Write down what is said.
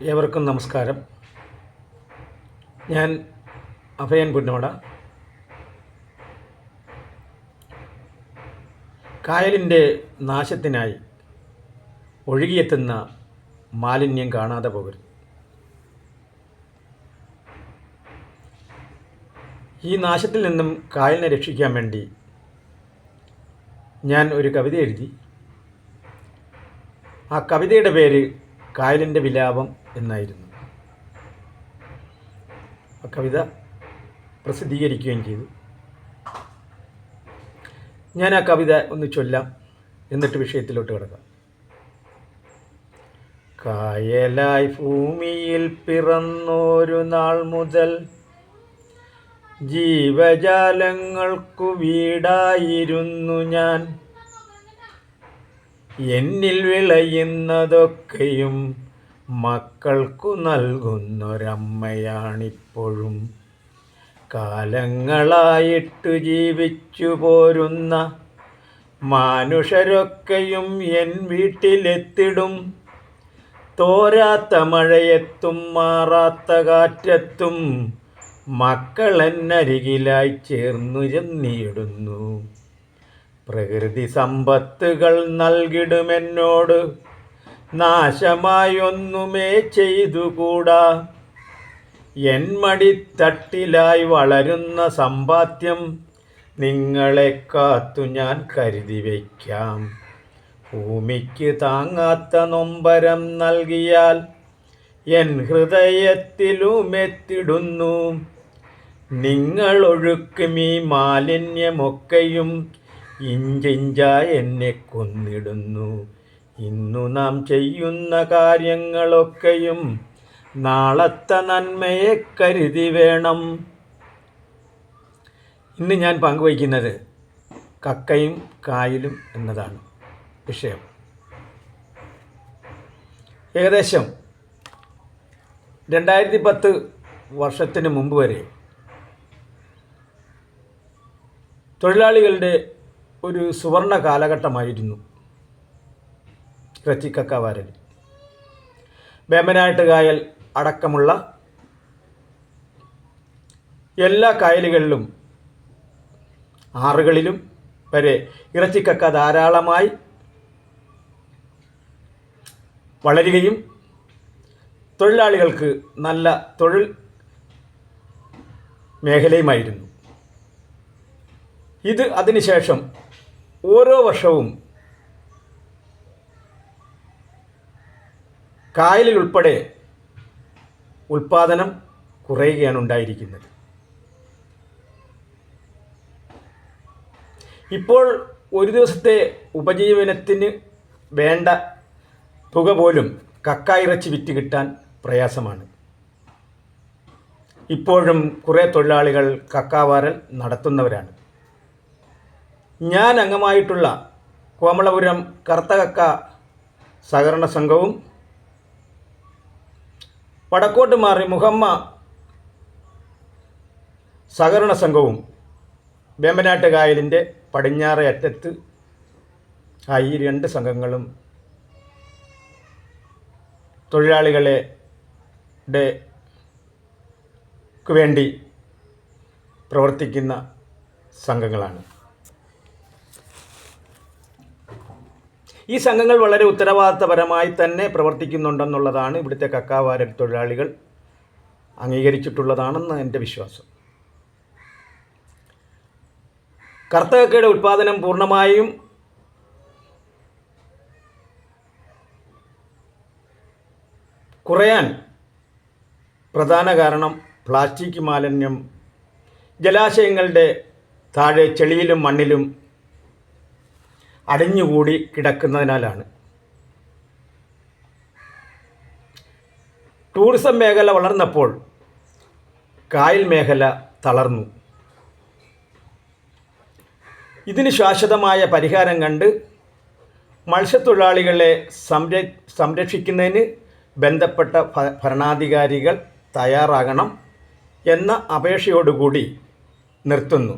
ഏവർക്കും നമസ്കാരം. ഞാൻ അഭയൻ പുന്നോട. കായലിൻ്റെ നാശത്തിനായി ഒഴുകിയെത്തുന്ന മാലിന്യം കാണാതെ പോകരുത്. ഈ നാശത്തിൽ നിന്നും കായലിനെ രക്ഷിക്കാൻ വേണ്ടി ഞാൻ ഒരു കവിത എഴുതി. ആ കവിതയുടെ പേര് കായലിൻ്റെ വിലാപം എന്നായിരുന്നു. ആ കവിത പ്രസിദ്ധീകരിക്കുകയും ചെയ്തു. ഞാൻ ആ കവിത ഒന്ന് ചൊല്ലാം, എന്നിട്ട് വിഷയത്തിലോട്ട് കിടക്കാം. കായലായി ഭൂമിയിൽ പിറന്നൊരു നാൾ മുതൽ ജീവജാലങ്ങൾക്കു വീടായിരുന്നു ഞാൻ. എന്നിൽ വിളയുന്നതൊക്കെയും മക്കൾക്കു നൽകുന്നൊരമ്മയാണിപ്പോഴും. കാലങ്ങളായിട്ട് ജീവിച്ചു പോരുന്ന മനുഷ്യരൊക്കെയും എൻ വീട്ടിലെത്തിടും. തോരാത്ത മഴയത്തും മാറാത്ത കാറ്റത്തും മക്കളെന്നരികിലായി ചേർന്നുരന്നിടുന്നു. പ്രകൃതി സമ്പത്തുകൾ നൽകിടുമെന്നോട് നാശമായൊന്നുമേ ചെയ്തുകൂടാ. എൻ മടിത്തട്ടിലായി വളരുന്ന സമ്പാദ്യം നിങ്ങളെ കാത്തു ഞാൻ കരുതി വയ്ക്കാം. ഭൂമിക്ക് താങ്ങാത്ത നൊമ്പരം നൽകിയാൽ എൻ ഹൃദയത്തിലുമെത്തിടുന്നു. നിങ്ങളൊഴുക്കും ഈ മാലിന്യമൊക്കെയും ഇഞ്ചിഞ്ചായി എന്നെ കൊന്നിടുന്നു. ഇന്നു നാം ചെയ്യുന്ന കാര്യങ്ങളൊക്കെയും നാളത്തെ നന്മയെ കരുതി വേണം. ഇന്ന് ഞാൻ പങ്കുവയ്ക്കുന്നത് കക്കയും കായലും എന്നതാണ് വിഷയം. ഏകദേശം 2010 വർഷത്തിന് മുമ്പ് വരെ തൊഴിലാളികളുടെ ഒരു സുവർണ കാലഘട്ടമായിരുന്നു ഇറച്ചിക്കക്ക വാരൽ. വേമ്പനാട്ട് കായൽ അടക്കമുള്ള എല്ലാ കായലുകളിലും ആറുകളിലും വരെ ഇറച്ചിക്കക്ക ധാരാളമായി വളരുകയും തൊഴിലാളികൾക്ക് നല്ല തൊഴിൽ മേഖലയുമായിരുന്നു ഇത്. അതിനുശേഷം ഓരോ വർഷവും കായലിൽ ഉൾപ്പെടെ ഉൽപ്പാദനം കുറയുകയാണ് ഉണ്ടായിരിക്കുന്നത്. ഇപ്പോൾ ഒരു ദിവസത്തെ ഉപജീവനത്തിന് വേണ്ട തുക പോലും കക്ക ഇറച്ചി വിറ്റ് കിട്ടാൻ പ്രയാസമാണ്. ഇപ്പോഴും കുറേ തൊഴിലാളികൾ കക്കാവാരൽ നടത്തുന്നവരാണ്. ഞാൻ അംഗമായിട്ടുള്ള കോമളപുരം കറുത്തകക്ക സഹകരണ സംഘവും വടക്കോട്ട് മാറി മുഹമ്മ സഹകരണ സംഘവും വേമ്പനാട്ട് കായലിൻ്റെ പടിഞ്ഞാറേ അറ്റത്ത് ഈ രണ്ട് സംഘങ്ങളും തൊഴിലാളികളുടെ വേണ്ടി പ്രവർത്തിക്കുന്ന സംഘങ്ങളാണ്. ഈ സംഘങ്ങൾ വളരെ ഉത്തരവാദിത്തപരമായി തന്നെ പ്രവർത്തിക്കുന്നുണ്ടെന്നുള്ളതാണ് ഇവിടുത്തെ കക്കാവാരൽ തൊഴിലാളികൾ അംഗീകരിച്ചിട്ടുള്ളതാണെന്ന് എൻ്റെ വിശ്വാസം. കറുത്തകക്കയുടെ ഉൽപ്പാദനം പൂർണ്ണമായും കുറയാൻ പ്രധാന കാരണം പ്ലാസ്റ്റിക് മാലിന്യം ജലാശയങ്ങളുടെ താഴെ ചെളിയിലും മണ്ണിലും അടിഞ്ഞുകൂടി കിടക്കുന്നതിനാലാണ്. ടൂറിസം മേഖല വളർന്നപ്പോൾ കായൽ മേഖല തളർന്നു. ഇതിന് ശാശ്വതമായ പരിഹാരം കണ്ട് മത്സ്യത്തൊഴിലാളികളെ സംരക്ഷിക്കുന്നതിന് ബന്ധപ്പെട്ട ഭരണാധികാരികൾ തയ്യാറാകണം എന്ന അപേക്ഷയോടുകൂടി നിർത്തുന്നു.